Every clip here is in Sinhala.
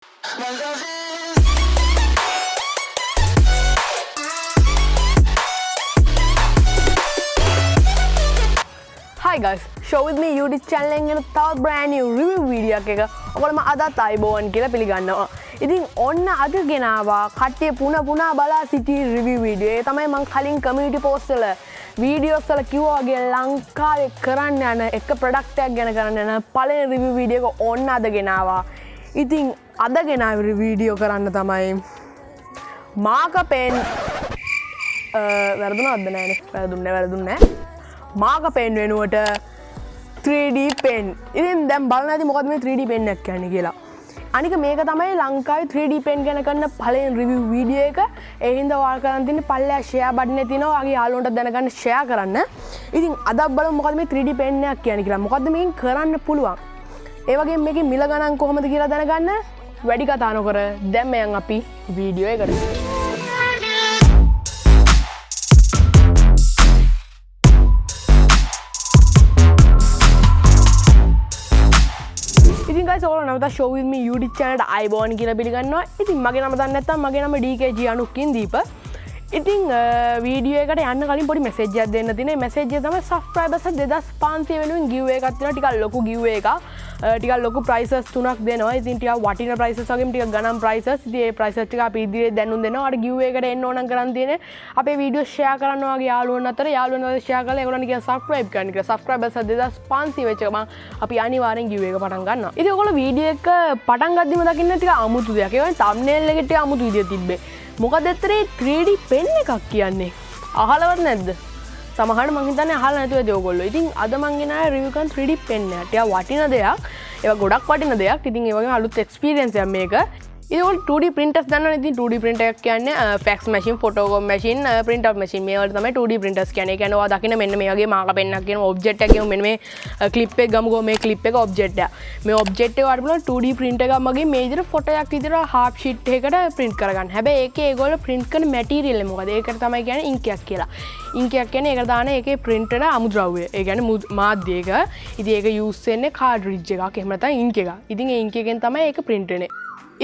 Hi guys, show with me YouTube channel එකෙන් තවත් brand new review video එකක ඔයාලම අදත් අයබෝවන් කියලා පිළිගන්නවා. ඉතින් ඔන්න අද ගෙනාවා කට්ටිය පුනා බලා සිටි review video. ඒ තමයි මම කලින් community post වල videos වල කිව්වා වගේ ලංකාවේ කරන්න යන එක product එකක් ගැන කරන්න යන පළවෙනි review video එක ඔන්න අද ගෙනාවා. ඉතින් අද ගෙනාවේ video කරන්න තමයි marker pen වැරදුනවද නෑනේ වැරදුන්නේ නෑ. marker pen වෙනුවට 3D pen. ඉතින් දැන් බලන්න ඇති මොකද මේ 3D pen එකක් කියන්නේ කියලා. අනික මේක තමයි ලංකාවේ 3D pen ගැන කරන පළවෙනි review video එක. ඒ හින්දා ඔයාලා කරන් තින්නේ පල්ලෙහා share button එකේ තියෙනවා. ඔයාගේ යාළුවන්ට දැනගන්න share කරන්න. ඉතින් අද බලමු මොකද මේ 3D pen එකක් කියන්නේ කියලා. මොකද්ද මේකෙන් කරන්න පුළුවන්. ඒ වගේම මේකේ මිල ගණන් කොහොමද කියලා දැනගන්න. වැඩි කතා නොකර දැන් මම අපි වීඩියෝ එකට show with me YouTube channel එක අයබෝවන් කියලා පිළිගන්නවා. ඉතින් මගේ නම දන්නේ නැත්නම් මගේ නම DKG Anuk Indeepa. ඉතින් වීඩියෝ එකට යන්න කලින් පොඩි මැසේජ් එකක් දෙන්න තියෙනවා. මේ මැසේජ් එක තමයි subscribers 2500 වෙනුවෙන් giveaway එකක් තියෙනවා. ටිකක් ලොකු giveaway එකක්. ටිකක් ලොකු prices තුනක් දෙනවා. ඉතින් ටිකක් වටින prices වගේම ටිකක් ගණන් prices. ඉතින් මේ prices ටික අපි ඉදිරියේ දැනුම් දෙනවා. අර giveaway එකට එන්න ඕන නම් කරන් තියෙන්නේ අපේ වීඩියෝ share කරන්න ඔයාගේ යාළුවන් අතර share කරලා ඒගොල්ලන්ට කියන subscribe කරන්න කියලා. subscribers 2500 වෙච්ච ගමන් අපි අනිවාර්යෙන් giveaway එක පටන් ගන්නවා. ඉතින් ඔයගොල්ලෝ වීඩියෝ එක පටන් ගද්දිම දකින්න ටික අමුතු දෙයක්. ඒ වගේ thumbnail එකේ ටික අමුතු විදිය තිබ්බේ. මොකද ඇත්තටම 3D pen එකක් කියන්නේ අහලවත් නැද්ද? සමහරවිට මං හිතන්නේ අහලා නැතුව ඇති ඔයගොල්ලෝ. ඉතින් අද මං ගෙනාවේ review කරන 3D pen එක. ටිකක් වටින දෙයක්. ඒවා ගොඩක් වටින දෙයක්. ඉතින් ඒ වගේම අලුත් experience එකක් මේක. ඉතින් ඔයගොල්ලෝ 2D printers දන්නවනේ. ඉතින් 2D printer එකක් කියන්නේ fax machine, photocopy machine, print out machine. මේ වලට තමයි 2D printers කියන්නේ. ඒ කියන්නේ ඔයා දකින්න මෙන්න මේ වගේ මාක පෙන්නක් කියන object එකක් කියමු. මෙන්න මේ clip එක ගමුකෝ. මේ clip එක object එක. මේ object එක වඩ බලන්න 2D print එකක් මගේ මේ විදිහට photo එකක් විදිහට half sheet එකකට print කරගන්න. හැබැයි ඒකේ ඒගොල්ලෝ print කරන material එක මොකද? ඒකට තමයි කියන්නේ ink එකක් කියලා. ink එකක් කියන්නේ ඒකට දාන ඒකේ print වෙන අමුද්‍රව්‍ය. ඒ කියන්නේ මාධ්‍ය එක. ඉතින් ඒක use වෙන්නේ cartridge එකක්. එහෙම නැත්නම් ink එකක්. ඉතින් ඒ ink එකෙන් තමයි ඒක print වෙන්නේ.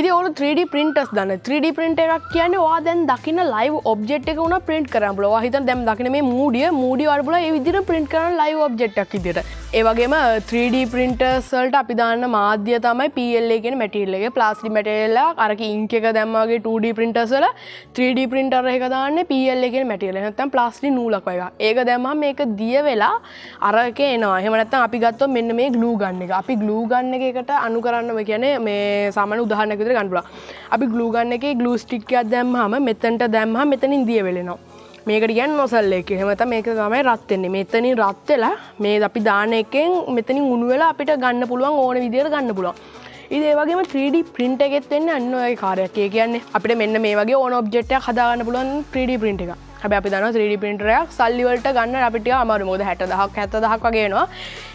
ඉතින් ඔයාලා 3D printers දන්න 3D print එකක් කියන්නේ ඔයා දැන් දකින්න live object එක උනා print කරන්න පුළුවන්. ඔයා හිතන්න දැන් දකින්න මේ moody වල බලලා ඒ විදිහට print කරන live object එකක් විදිහට. ඒ වගේම 3D printers වලට අපි දාන්න මාධ්‍ය තමයි PLA කියන material එක. plastic material එකක්. අරක ink එක දැම්මා වගේ 2D printers වල 3D printer එක දාන්නේ PLA කියන material එක. නැත්නම් plastic නූලක් වගේ. ඒක දැම්මම මේක දිය වෙලා අරක එනවා. එහෙම නැත්නම් අපි ගත්තොත් මෙන්න මේ glue gun එක. අපි glue gun එකකට අනුකරන්න කියන්නේ මේ සාමාන්‍ය උදාහරණයක් ගන්න පුළුවන්. අපි glue gun එකේ glue stick එකක් දැම්මම මෙතනට දැම්මම මෙතනින් දිය වෙලෙනවා. මේකට කියන්නේ nozzle එක. එහෙම නැත්නම් මේක තමයි රත් වෙන්නේ. මෙතනින් රත් වෙලා මේ අපි දාන එකෙන් මෙතනින් උණු වෙලා අපිට ගන්න පුළුවන් ඕන විදිහට ගන්න පුළුවන්. ඉතින් ඒ වගේම 3D print එකෙත් වෙන්නේ අන්න ඔය කාර්යයක්. ඒ කියන්නේ අපිට මෙන්න මේ වගේ ඕන object එකක් හදා ගන්න පුළුවන් 3D print එකක්. හැබැයි අපි දන්නවා 3D printer එකක් සල්ලි වලට ගන්න අපිට ටික අමාරුයි. මොකද 60000ක් 70000ක් වගේ එනවා.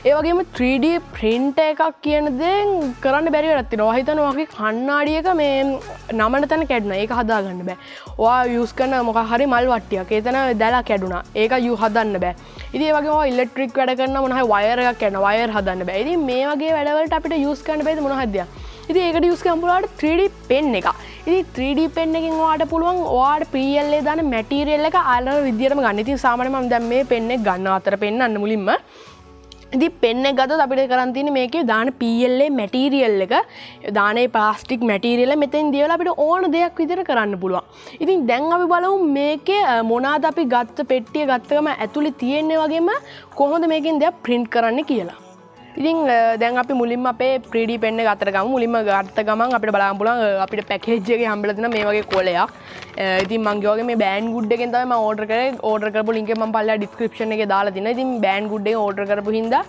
ඒ වගේම 3D print එකක් කියන දේ කරන්න බැරි වෙලක් තියෙනවා. ඔයා හිතනවා ඔයාගේ කණ්ණාඩියක මේ නමන තැන කැඩුනා. ඒක හදා ගන්න බෑ. ඔයා use කරන මොකක් හරි මල් වට්ටියක්. ඒතන දැලා කැඩුනා. ඒක හදන්න බෑ. ඉතින් ඒ වගේම ඔයා ඉලෙක්ට්‍රික් වැඩ කරන මොන හරි wire එකක් කැඩුනා. wire හදන්න බෑ. ඉතින් මේ වගේ වැඩවලට අපිට use කරන්න බෑද මොන හරි දෙයක්. ඉතින් ඒකට use කරන්න පුළුවන් 3D pen එක. ඉතින් 3D pen එකෙන් ඔයාට පුළුවන් ඔයාට PLA දාන material එක අර විදියටම ගන්න. ඉතින් සාමාන්‍යයෙන් මම දැන් මේ pen එක ගන්න අතර පෙන්නන්න මුලින්ම. ඉතින් pen එක ගත්තොත් අපිට කරන් තියෙන්නේ මේකේ දාන PLA material එක දානේ plastic material එක මෙතෙන් දියවලා අපිට ඕන දෙයක් විදියට කරන්න පුළුවන්. ඉතින් දැන් අපි බලමු මේකේ මොනවාද අපි ගත්ත පෙට්ටිය ගත්ත ගම ඇතුලේ තියෙන්නේ වගේම කොහොමද මේකෙන් දෙයක් print කරන්න කියලා. ඉතින් දැන් අපි මුලින්ම අපේ 3D pen එක අතර ගමු. මුලින්ම ගත්ත ගමන් අපිට බලන්න පුළුවන් අපිට පැකේජ් එකේ හම්බෙලා තියෙන මේ වගේ කොලයක්. ඉතින් මම ගියාගේ මේ Banggood එකෙන් තමයි මම ඕඩර් කරේ. ඕඩර් කරපු link එක මම පල්ලා description එකේ දාලා තියෙනවා. ඉතින් Banggood එකෙන් ඕඩර් කරපු හින්දා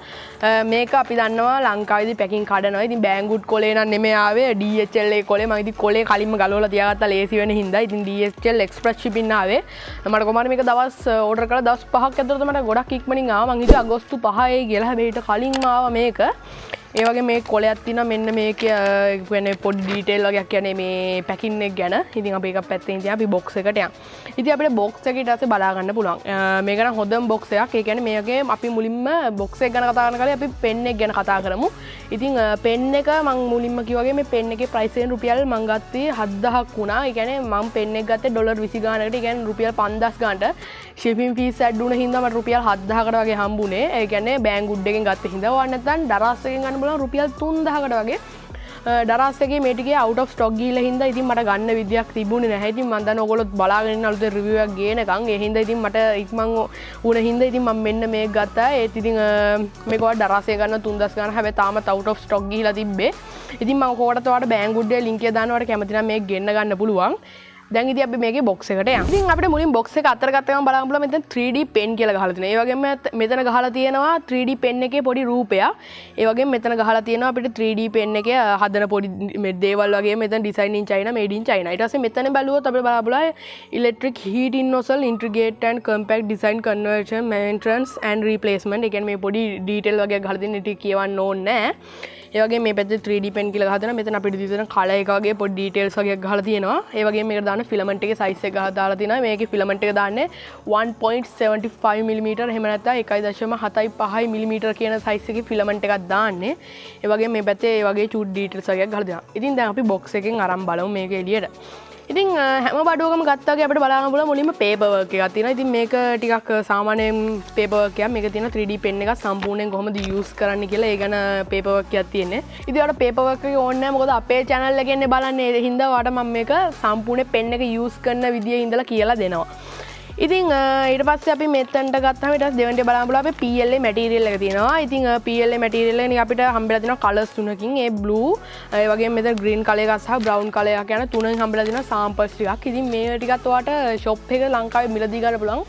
මේක අපි දන්නවා ලංකාවේදී පැකින් කඩනවා. ඉතින් Banggood කොලේ නම් නෙමෙයි ආවේ DHL ඒ කොලේ. මම ඉතින් කොලේ කලින්ම ගලවලා තියාගත්තා ලේසි වෙන හින්දා. ඉතින් DHL express shipping ආවේ. මට කොහොමද මේක දවස් ඕඩර් කරලා දවස් 5ක් ඇතුළත මට ගොඩක් ඉක්මනින් ආවා. මං හිතුවා අගෝස්තු 5 ඒ කියලා. හැබැයි ඊට කලින්ම ආවා මේක. ඒ වගේ මේ කොලයක් තියෙනවා මෙන්න මේක කියන්නේ පොඩි ඩීටේල් වගේක් කියන්නේ මේ පැකින් එක ගැන. ඉතින් අපි එකක් පැත්තෙන් ඉතින් අපි බොක්ස් එකට යමු. ඉතින් අපිට බොක්ස් එක ඊට පස්සේ බලා ගන්න පුළුවන්. මේක නම් හොඳම බොක්ස් එකක්. ඒ කියන්නේ මේකේ අපි මුලින්ම බොක්ස් එක ගැන කතා කරන කාලේ අපි පෙන් එක ගැන කතා කරමු. ඉතින් පෙන් එක මම මුලින්ම කිව්වා වගේ මේ පෙන් එකේ ප්‍රයිස් එක රුපියල් මම ගත්තේ 7000ක් වුණා. ඒ කියන්නේ මම පෙන් එක ගත්තේ ඩොලර් 20 ගානකට. ඒ කියන්නේ රුපියල් 5000 ගානට shipping fees ඇඩ් වුණ හින්දා මට රුපියල් 7000කට වගේ හම්බුනේ. ඒ කියන්නේ බෑන්ගුඩ් එකෙන් ගත්ත හින්දා. ඕවා නැත්නම් දරාස් එකෙන් ගන්න බලන රුපියල් 3000කට වගේ. දරාස් එකේ මේ ටිකේ out of stock ගිහලා හින්දා ඉතින් මට ගන්න විදියක් තිබුණේ නැහැ. ඉතින් මම දන්න ඕගොල්ලොත් බලාගෙන ඉන්න අලුතෙන් review එකක් ගේනකම් ඒ හින්දා ඉතින් මට ඉක්මන් වුණ හින්දා ඉතින් මම මෙන්න මේක ගත්තා. ඒත් ඉතින් මේක ඔයාලා දරාස් එක ගන්න 3000 ගන්න හැබැයි තාමත් out of stock ගිහලා තිබ්බේ. ඉතින් මම කොහොමද ඔයාලට බෑන්ගුඩ් එකේ link එක දානවා. ඔයාලට කැමති නම් මේක ගෙන්න ගන්න පුළුවන්. දැන් ඉතින් අපි මේකේ බොක්ස් එකට යමු. ඉතින් අපිට මුලින් බොක්ස් එක අතර ගත්ත ගමන් බලන්න පුළුවන් මෙතන 3D pen කියලා ගහලා තියෙනවා. ඒ වගේම මෙතන ගහලා තියෙනවා 3D pen එකේ පොඩි රූපයක්. ඒ වගේම මෙතන ගහලා තියෙනවා අපිට 3D pen එකේ හදන පොඩි මේ දේවල් වගේ මෙතන design in China made in China. ඊට පස්සේ මෙතන බැලුවොත් අපිට බලන්න පුළුවන් electric heat in nozzle integrate and compact design conversion maintenance and replacement. ඒ කියන්නේ මේ පොඩි detail වගේ ගහලා තියෙන ඉතින් කියවන්න ඕනේ නැහැ. ඒ වගේ මේ පැත්තේ 3D pen කියලා ගහලා තියෙනවා. මෙතන අපිට දින කලර් එක වගේ පොඩි details වගේ ගහලා තියෙනවා. ඒ වගේම මේකට දාන filament එකේ size එක දාලා තියෙනවා. මේකේ filament එක දාන්නේ 1.75 mm එහෙම නැත්නම් 1.75 mm කියන size එකේ filament එකක් දාන්නේ. ඒ වගේම මේ පැත්තේ ඒ වගේ චූට් details වගේ ගහලා තියෙනවා. ඉතින් දැන් අපි box එකෙන් අරන් බලමු මේක එළියට. ඉතින් හැම බඩුවකම ගත්තා වගේ අපිට බලන්න පුළුවන් මුලින්ම paper work එකක් තියෙනවා. ඉතින් මේක ටිකක් සාමාන්‍යයෙන් paper work එකක්. මේක තියෙන 3D pen එකක් සම්පූර්ණයෙන් කොහොමද use කරන්න කියලා ඒ ගැන paper work එකක් තියෙන්නේ. ඉතින් ඔයාලට paper work එක ඕනේ නැහැ. මොකද අපේ channel එකේ ඉන්නේ බලන්නේ. ඒ හින්දා ඔයාලට මම මේක සම්පූර්ණ pen එක use කරන විදිය ඉඳලා කියලා දෙනවා. ඉතින් ඊට පස්සේ අපි මෙතනට ගත්තාම ඊට පස්සේ දෙවෙනිට බලන්න බලලා අපි PLA material එක තියෙනවා. ඉතින් PLA material එක අපිට හම්බෙලා තියෙනවා colours තුනකින්. ඒ blue ඒ වගේම මෙතන green color එකක් සහ brown color එකක් යන තුනෙන් හම්බෙලා තියෙනවා samples ටිකක්. ඉතින් මේ ටිකත් ඔයාලට shop එක ලංකාවේ මිලදී ගන්න පුළුවන්.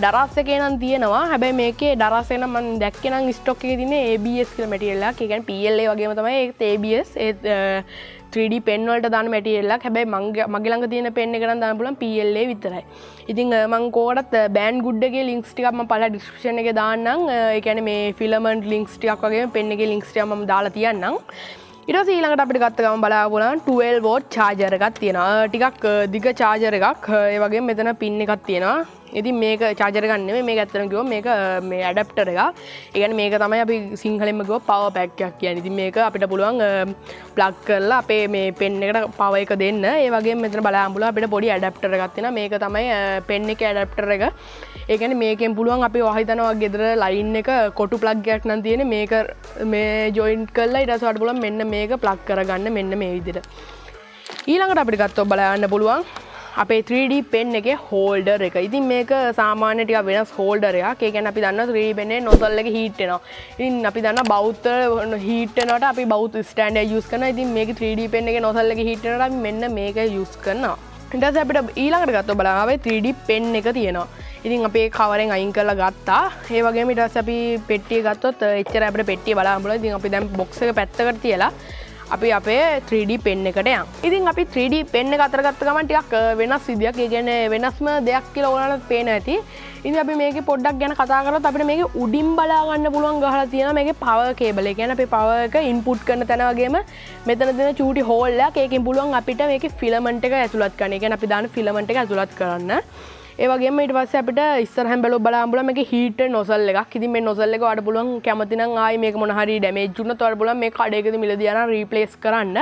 දරාස් එකේ නම් තියෙනවා. හැබැයි මේකේ දරාස් එක නම් මම දැක්කේ නම් stock එකේ තියෙන්නේ ABS කියලා material එකක්. ඒ කියන්නේ PLA වගේම තමයි ඒත් ABS ඒ 3D pen වලට දාන material එකක්. හැබැයි මගේ ළඟ තියෙන pen එක නම් දාන්න පුළුවන් PLA විතරයි. ඉතින් මම කොහොමදත් Banggood එකේ links ටිකක් මම පළලා description එකේ දාන්නම්. ඒ කියන්නේ මේ filament links ටිකක් වගේම pen එකේ links ටිකක් මම දාලා තියන්නම්. ඊට පස්සේ ඊළඟට අපිට ගත්ත ගමන් බලන්න පුළුවන් 12 volt charger එකක් තියෙනවා. ටිකක් දිග charger එකක්. ඒ වගේම මෙතන pin එකක් තියෙනවා. ඉතින් මේක charger එකක් නෙමෙයි. මේක ඇත්තටම කිව්වොත් මේක මේ adapter එකක්. ඒ කියන්නේ මේක තමයි අපි සිංහලෙන්ම කිව්වොත් power pack එකක් කියන්නේ. ඉතින් මේක අපිට පුළුවන් plug කරලා අපේ මේ pen එකට power එක දෙන්න. ඒ වගේම මෙතන බලන්න පුළුවන් අපිට පොඩි adapter එකක් තියෙනවා. මේක තමයි pen එකේ adapter එක. ඒ කියන්නේ මේකෙන් පුළුවන් අපි ඔය හිතනවා ගෙදර line එක කොටු plug එකක් නම් තියෙන්නේ. මේක මේ joint කරලා ඊට පස්සේ බලන්න මෙන්න මේක plug කරගන්න මෙන්න මේ විදිහට. ඊළඟට අපිට ගත්තොත් බලන්න පුළුවන් අපේ 3D pen එකේ holder එක. ඉතින් මේක සාමාන්‍ය ටික වෙනස් holder එකක්. ඒ කියන්නේ අපි දන්නවා 3D pen එකේ nozzle එක heat වෙනවා. ඉතින් අපි දන්නවා බවුත් heat වෙනකොට අපි බවුත් stand එක use කරනවා. ඉතින් මේකේ 3D pen එකේ nozzle එක heat වෙනකොට අපි මෙන්න මේක use කරනවා. ඊට පස්සේ අපිට ඊළඟට ගත්තොත් බලන්න අපේ 3D pen එක තියෙනවා. ඉතින් අපි කවරෙන් අයින් කරලා ගත්තා. ඒ වගේම ඊට පස්සේ අපි පෙට්ටිය ගත්තොත් එච්චර අපිට පෙට්ටිය බලන්න පුළුවන්. ඉතින් අපි දැන් box එක පැත්තකට තියලා අපි අපේ 3D pen එකට යමු. ඉතින් අපි 3D pen එක අතර ගත්ත ගමන් ටිකක් වෙනස් විදියක්. ඒ කියන්නේ වෙනස්ම දෙයක් කියලා ඔයාලට පේන ඇති. ඉතින් අපි මේකේ පොඩ්ඩක් ගැන කතා කරලා අපිට මේකේ උඩින් බලා ගන්න පුළුවන් ගහලා තියෙනවා මේකේ power cable. ඒ කියන්නේ අපි power එක input කරන තැන වගේම මෙතන දෙන චූටි hole එකක්. ඒකෙන් පුළුවන් අපිට මේකේ filament එක ඇතුළත් කරන්න. ඒ කියන්නේ අපි දාන filament එක ඇතුළත් කරන්න. ඒ වගේම ඊට පස්සේ අපිට ඉස්සරහින් බලන්න පුළුවන් මේකේ heater nozzle එකක්. ඉතින් මේ nozzle එක ඔයාලට පුළුවන් කැමති නම් ආයි මේක මොන හරි damage වුණොත් ඔයාලට පුළුවන් මේ කඩේකදී මිලදී අරන් replace කරන්න.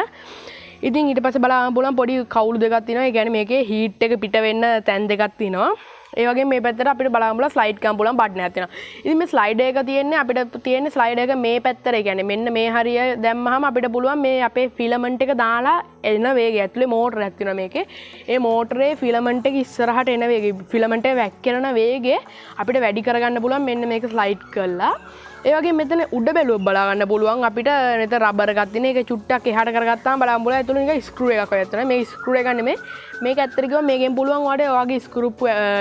ඉතින් ඊට පස්සේ බලන්න පුළුවන් පොඩි කවුළු දෙකක් තියෙනවා. ඒ කියන්නේ මේකේ heat එක පිට වෙන්න තැන් දෙකක් තියෙනවා. ඒ වගේ මේ පැත්තට අපිට බලන්න පුළුවන් ස්ලයිඩ් කරන්න පුළුවන් බටන් එකක් තියෙනවා. ඉතින් මේ ස්ලයිඩ් එක තියෙන්නේ අපිට තියෙන්නේ ස්ලයිඩ් එක මේ පැත්තට. ඒ කියන්නේ මෙන්න මේ හරිය දැම්මහම අපිට පුළුවන් මේ අපේ ෆිලමන්ට් එක දාලා එන වේගය ඇතුලේ මෝටරයක් තියෙනවා මේකේ. ඒ මෝටරේ ෆිලමන්ට් එක ඉස්සරහට එන වේගය ෆිලමන්ට් එක වැක්කිරන වේගය අපිට වැඩි කරගන්න පුළුවන් මෙන්න මේක ස්ලයිඩ් කරලා. ඒ වගේ මෙතන උඩ බැලුවොත් බලා ගන්න පුළුවන් අපිට මෙතන රබර් එකක් තියෙන. ඒක චුට්ටක් එහාට කරගත්තාම බලන්න පුළුවන් ඇතුළේ නිකන් ස්ක්‍රූ එකක් වගේ තියෙනවා. මේ ස්ක්‍රූ එක නෙමෙයි. මේක ඇත්තට කිව්වම මේකෙන් පුළුවන් ඔයාලට ඔයගේ ස්ක්‍රූ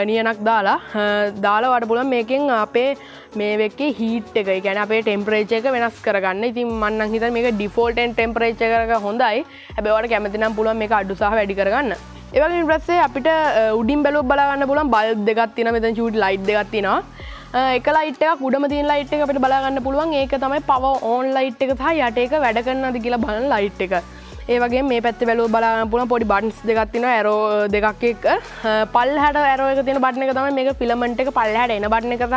නියනක් දාලා ඔයාලට පුළුවන් මේකෙන් අපේ මේ වෙකේ හීට් එක, ඒ කියන්නේ අපේ ටෙම්පරේචර් එක වෙනස් කරගන්න. ඉතින් මම නම් හිතන්නේ මේක ඩිෆෝල්ට් ටෙම්පරේචර් එක හොඳයි. හැබැයි ඔයාලට කැමති නම් පුළුවන් මේක අඩු සහ වැඩි කරගන්න. ඒ වගේම ඊට පස්සේ අපිට උඩින් බැලුවොත් බලා ගන්න පුළුවන් බල්බ් දෙකක් තියෙනවා. මෙතන චූටි ලයිට් දෙකක් තියෙනවා. එක ලයිට් එකක් උඩම තියෙන ලයිට් එක අපිට බලා ගන්න පුළුවන්. ඒක තමයි power on light එක සහ යට එක වැඩ කරනවද කියලා බලන ලයිට් එක. ඒ වගේ මේ පැත්තේ බැලුවොත් බලා ගන්න පුළුවන් පොඩි බටන්ස් දෙකක් තියෙනවා ඇරෝ දෙකක් එක්ක. පල්ලහැට ඇරෝ එක තියෙන බටන් එක තමයි මේක ෆිලමන්ට් එක පල්ලහැට එන බටන් එක සහ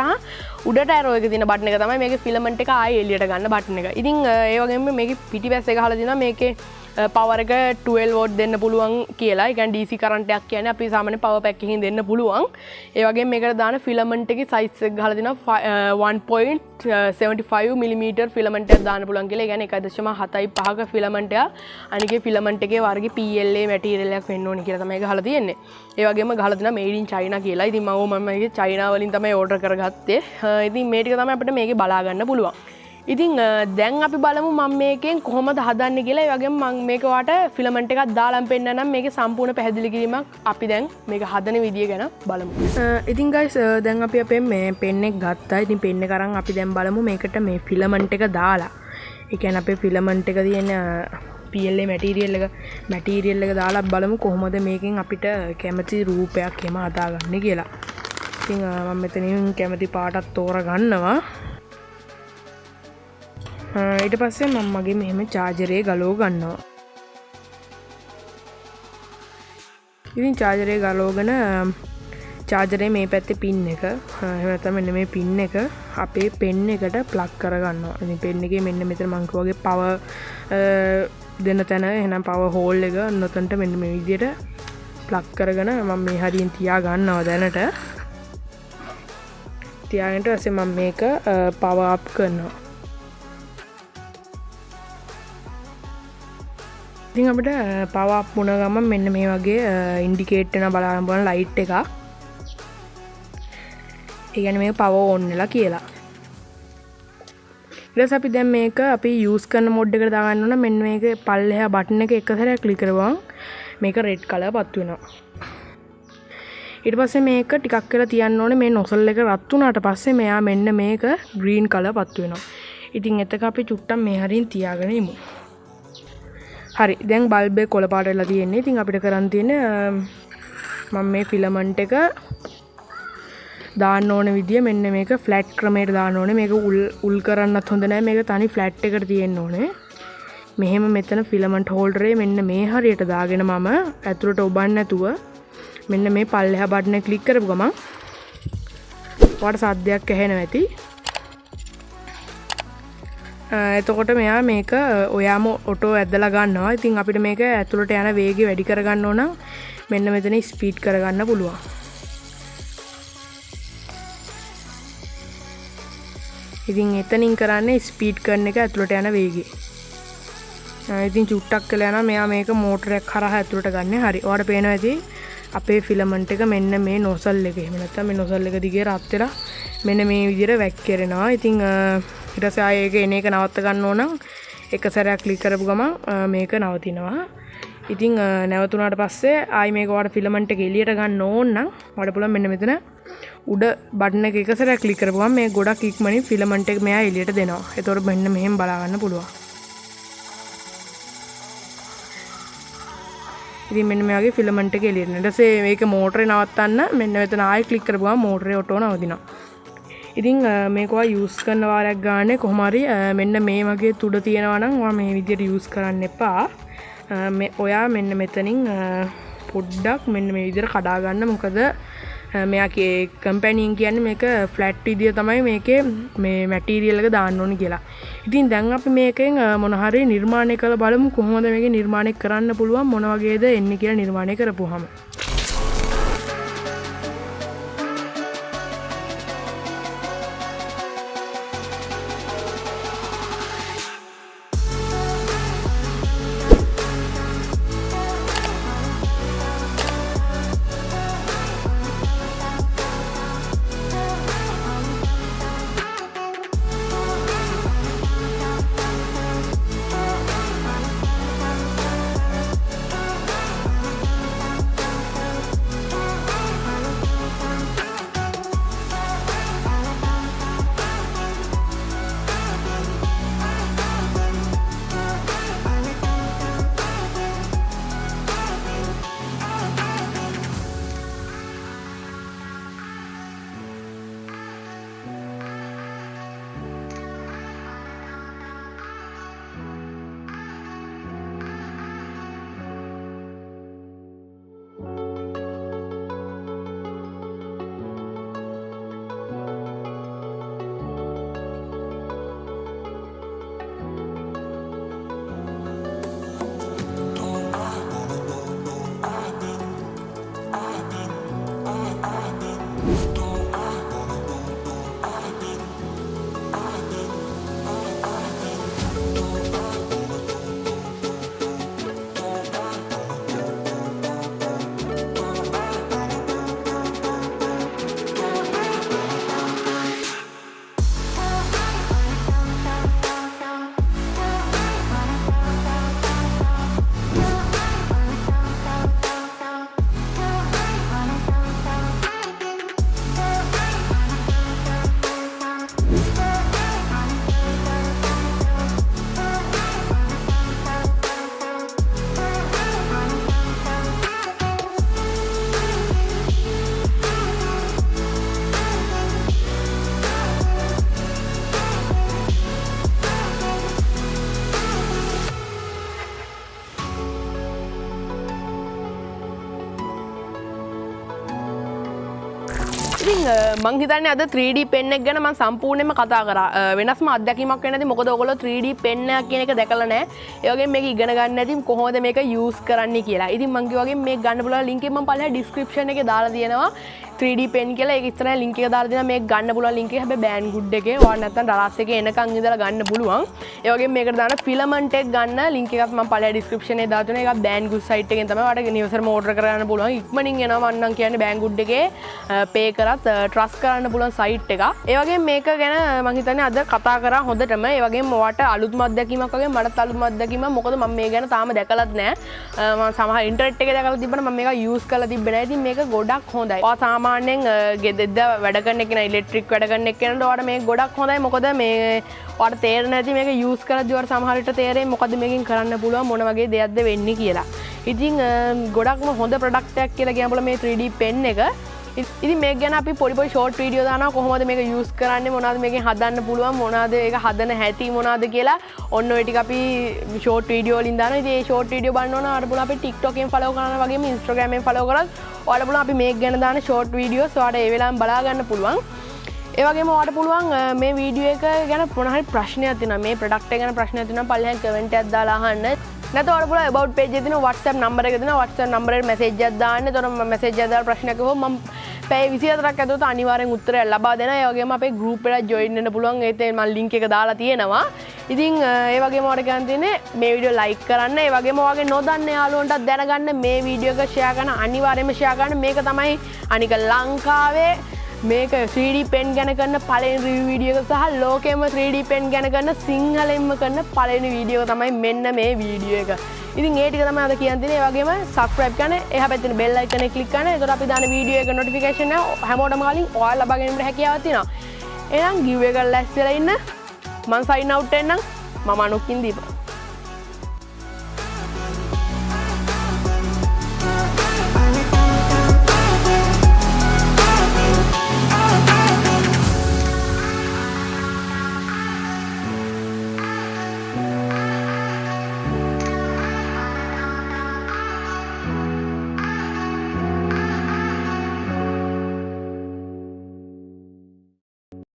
උඩට ඇරෝ එක තියෙන බටන් එක තමයි මේකේ ෆිලමන්ට් එක ආයෙ එළියට ගන්න බටන් එක. ඉතින් ඒ වගේම මේකේ පිටිපැස්ස එක ගහලා තියෙනවා මේකේ පවර් එක 12 වෝල්ට් දෙන්න පුළුවන් කියලා. ඒ කියන්නේ DC කරන්ට් එකක් කියන්නේ අපි සාමාන්‍ය පවර් පැක් එකකින් දෙන්න පුළුවන්. ඒ වගේම මේකට දාන ෆිලමන්ට් එකේ සයිස් එක ගහලා දෙනවා 1.75 mm ෆිලමන්ට් එකක් දාන්න පුළුවන් කියලා. ඒ කියන්නේ 1.75ක ෆිලමන්ට් එකක්. අනිකේ ෆිලමන්ට් එකේ වර්ගේ PLA මැටීරියල් එකක් වෙන්න ඕනි කියලා තමයි ගහලා තියෙන්නේ. ඒ වගේම ගහලා දෙනවා made in China කියලා. ඉතින් මම මේක චයිනා වලින් තමයි ඕඩර් කරගත්තේ. ඉතින් මේ ටික තමයි අපිට මේකේ බලා ගන්න පුළුවන්. ඉතින් දැන් අපි බලමු මම මේකෙන් කොහොමද හදන්නේ කියලා. ඒ වගේම මම මේක වාට ෆිලමන්ට් එකක් දාලාම පෙන්නනම් මේකේ සම්පූර්ණ පැහැදිලි කිරීමක් අපි දැන් මේක හදන විදිය ගැන බලමු. ඉතින් guys දැන් අපි අපේ මේ පෙන් එක ගත්තා. ඉතින් පෙන් එක අරන් අපි දැන් බලමු මේකට මේ ෆිලමන්ට් එක දාලා. ඒ කියන්නේ අපේ ෆිලමන්ට් එක තියෙන PLA මැටීරියල් එක දාලා බලමු කොහොමද මේකෙන් අපිට කැමති රූපයක් එහෙම හදාගන්නේ කියලා. ඉතින් මම මෙතනින් කැමති පාටක් තෝරගන්නවා. ඊට පස්සේ මම මගේ මෙහෙම චාර්ජරේ ගලව ගන්නවා. ඉතින් චාර්ජරේ ගලවගෙන චාර්ජරේ මේ පැත්තේ පින් එක එහෙම නැත්නම් මෙන්න මේ පින් එක අපේ පෙන් එකට ප්ලග් කරගන්නවා. ඉතින් පෙන් එකේ මෙන්න මෙතන මං වගේ පවර් දෙන්න තැන එහෙනම් පවර් හෝල් එක නොතන්ට මෙන්න මේ විදිහට ප්ලග් කරගෙන මම මේ හරියෙන් තියා ගන්නවා දැනට. තියාගෙන ඊට පස්සේ මම මේක පවර් අප් කරනවා. ඉතින් අපිට පවර් අප් වුණ ගමන් මෙන්න මේ වගේ ඉන්ඩිකේට් වෙන බලන්න බලන ලයිට් එකක්. ඒ කියන්නේ මේක පවර් ඔන් වෙලා කියලා. ඊට පස්සේ අපි දැන් මේක අපි යූස් කරන මොඩ් එකට දාගන්න ඕන. මෙන්න මේක පල්ලෙහා බටන් එක එක සැරයක් ක්ලික් කරපුවම මේක රෙඩ් කලර් පත් වෙනවා. ඊට පස්සේ මේක ටිකක් වෙලා තියන්න ඕනේ. මේ නොසල් එක රත් වුණාට පස්සේ මෙයා මෙන්න මේක ග්‍රීන් කලර් පත් වෙනවා. ඉතින් එතක අපි චුට්ටක් මේ හරින් තියාගෙන ඉමු. හරි දැන් බල්බ් එක කොළ පාට වෙලා තියෙන්නේ. ඉතින් අපිට කරන් තියෙන්නේ මම මේ ෆිලමන්ට් එක දාන්න ඕන විදිය මෙන්න මේක ෆ්ලැට් ක්‍රමයට දාන්න ඕනේ. මේක උල් කරන්නත් හොඳ නැහැ. මේක තනි ෆ්ලැට් එකට තියෙන්න ඕනේ. මෙහෙම මෙතන ෆිලමන්ට් හෝල්ඩරේ මෙන්න මේ හරියට දාගෙන මම ඇතුළට ඔබන්න නැතුව මෙන්න මේ පල්ලෙහා බටන් එක ක්ලික් කරපු ගමන් ඔයාලට සද්දයක් ඇහෙනවා ඇති. එතකොට මෙයා මේක ඔයාම ඔටෝ ඇදලා ගන්නවා. ඉතින් අපිට මේක ඇතුළට යන වේගය වැඩි කරගන්න ඕන නම් මෙන්න මෙතන ස්පීඩ් කරගන්න පුළුවන්. ඉතින් එතනින් කරන්නේ ස්පීඩ් කරන එක ඇතුළට යන වේගය. ඉතින් චුට්ටක් කළා යනවා මෙයා මේක මෝටරයක් කරා ඇතුළට ගන්න. හරි. ඔයාලට පේනවා ඇති අපේ ෆිලමන්ට් එක මෙන්න මේ නොසල් එක. එහෙම නැත්නම් මේ නොසල් එක දිගේ රත් වෙලා මෙන්න මේ විදිහට වැක්කිරෙනවා. ඉතින් ඊට පස්සේ ආයේ ඒක එන එක නවත්ත ගන්න ඕන නම් එක සැරයක් ක්ලික් කරපු ගමන් මේක නවතිනවා. ඉතින් නැවතුණාට පස්සේ ආයි මේක ඔයාලට ෆිලමන්ට් එක එළියට ගන්න ඕන නම් ඔයාලට පුළුවන් මෙන්න මෙතන උඩ බටන් එක එක සැරයක් ක්ලික් කරපු ගමන් මේ ගොඩක් ඉක්මනින් ෆිලමන්ට් එක මෙයා එළියට දෙනවා. ඒතකොට මෙන්න මෙහෙම බලා ගන්න පුළුවන්. ඉතින් මෙන්න මේ වගේ ෆිලමන්ට් එක එළියට එනවා. ඊට පස්සේ මේක මෝටරේ නවත්තන්න මෙන්න මෙතන ආයි ක්ලික් කරපු ගමන් මෝටරේ ඔටෝ නවතිනවා. ඉතින් මේක ඔයා යූස් කරන වාරයක් ගානේ කොහොම හරි මෙන්න මේ වගේ තුඩ තියෙනවා නම් ඔයා මේ විදිහට යූස් කරන්න එපා. ඔයා මෙන්න මෙතනින් පොඩ්ඩක් මෙන්න මේ විදිහට කඩා ගන්න. මොකද මෙයාගේ කම්පැනියෙන් කියන්නේ මේක ෆ්ලැට් විදිය තමයි මේකේ මේ මැටීරියල් එක දාන්න ඕනේ කියලා. ඉතින් දැන් අපි මේකෙන් මොන හරි නිර්මාණය කරලා බලමු කොහොමද මේක නිර්මාණය කරන්න පුළුවන් මොන වගේද එන්නේ කියලා නිර්මාණය කරපුවාම. මං හිතන්නේ අද 3D pen එක ගැන මම සම්පූර්ණයෙන්ම කතා කරා. වෙනස්ම අත්දැකීමක් වෙන්නේ නැති මොකද ඔයගොල්ලෝ 3D pen එකක් කියන එක දැකලා නැහැ. ඒ වගේම මේක ඉගෙන ගන්න නැති කොහොමද මේක use කරන්නේ කියලා. ඉතින් මං කිව්වා මේක ගන්න පුළුවන් link එක මම පල්ලෙහා description එකේ දාලා තියෙනවා. 3D pen කියලා ඒක ඉස්සරහ link එක දාලා දෙනවා. මේක ගන්න පුළුවන් link එක හැබැයි Banggood එකේ ඔයාලා නැත්තම් දරස් එකේ එනකන් ඉඳලා ගන්න පුළුවන්. ඒ වගේම මේකට දාන filament එක ගන්න link එකක් මම පල්ලෙහා description එකේ දාලා තියෙනවා. ඒක Banggood site එකෙන් තමයි ඔයාලට නිවසරම order කරගන්න පුළුවන්. ඉක්මනින් එනවා මම නම් කියන්නේ Banggood එකේ pay කරත් trust කරන්න පුළුවන් site එක. ඒ වගේම මේක ගැන මම හිතන්නේ අද කතා කරා හොඳටම. ඒ වගේම ඔයාලට අලුත්ම අත්දැකීමක් වගේ මටත් අලුත්ම අත්දැකීමක්. මොකද මම මේ ගැන තාම දැකලත් නැහැ. මම සමහර ඉන්ටර්නෙට් එකේ දැකලා තිබ්බනම් මම මේක use කරලා තිබ්බේ නැහැ. ඉතින් මේක ගොඩක් හොඳයි. ඔයා සාමාන්‍යයෙන් ගෙදෙද්ද වැඩ කරන කෙනා ඉලෙක්ට්‍රික් වැඩ කරන කෙනාට ඔයාලට මේක ගොඩක් හොඳයි. මොකද මේ ඔයාලට තේරෙන්නේ නැති මේක use කරද්දී ඔයාලට සමහර විට තේරෙන්නේ මොකද මේකෙන් කරන්න පුළුවන් මොන වගේ දෙයක්ද වෙන්නේ කියලා. ඉතින් ගොඩක්ම හොඳ ප්‍රොඩක්ට් එකක් කියලා කියන්න පුළුවන් මේ 3D pen එක. ඉතින් මේක ගැන අපි පොඩි ෂෝට් වීඩියෝ දානවා කොහොමද මේක යූස් කරන්නේ මොනවද මේකෙන් හදන්න පුළුවන් මොනවද ඒක හදන හැටි මොනවද කියලා ඔන්න ඔය ටික අපි ෂෝට් වීඩියෝ වලින් දානවා. ඉතින් මේ ෂෝට් වීඩියෝ බලන්න ඕන අර පුළුවන් අපි TikTok එකෙන් ෆලෝ කරනවා වගේම Instagram එකෙන් ෆලෝ කරත් ඔයාලට පුළුවන් අපි මේක ගැන දාන ෂෝට් වීඩියෝස් ඔයාලට ඒ වෙලාවෙම බලා ගන්න පුළුවන්. ඒ වගේම ඔයාලට පුළුවන් මේ වීඩියෝ එක ගැන මොන හරි ප්‍රශ්නයක් තියෙනවා මේ ප්‍රොඩක්ට් එක ගැන ප්‍රශ්නයක් තියෙනවා පල්ලෙහාන් කමෙන්ට් එකක් දාලා අහන්න. නැත්නම් ඔයාලට පුළුවන් about page එකේ තියෙන WhatsApp number එක දෙනවා WhatsApp number එකට message එකක් දාන්න. එතකොට message එකක් දාලා ප්‍රශ්නයක් අහුවොත් මම පැය 24ක් ඇතුළත අනිවාර්යෙන් උත්තරයක් ලබා දෙනවා. ඒ වගේම අපේ group එකට join වෙන්න පුළුවන්. ඒත් මම link එක දාලා තියෙනවා. ඉතින් ඒ වගේම ඔයාලට කියන්න තියෙන්නේ මේ වීඩියෝ like කරන්න. ඒ වගේම ඔයාගේ නොදන්න යාළුවන්ටත් දැනගන්න මේ වීඩියෝ එක share කරන අනිවාර්යයෙන්ම share කරන්න. මේක තමයි අනික ලංකාවේ මේක 3D pen ගැන කරන පළවෙනි review වීඩියෝ එක සහ ලෝකෙම 3D pen ගැන කරන සිංහලෙන්ම කරන පළවෙනි වීඩියෝ එක තමයි මෙන්න මේ වීඩියෝ එක. ඉතින් ඒ ටික තමයි අද කියන්න තියෙන්නේ. ඒ වගේම subscribe කරන්න, එහා පැත්තේ තියෙන bell icon එක click කරන්න. එතකොට අපි දාන වීඩියෝ එක notification එක හැමෝටම කලින් ඔයාලා ලබා ගැනීමට හැකියාවක් තියෙනවා. එහෙනම් give එක ලැස් වෙලා ඉන්න. මම sign out වෙන්නම්. මම අනුක් ඉන්දීපා.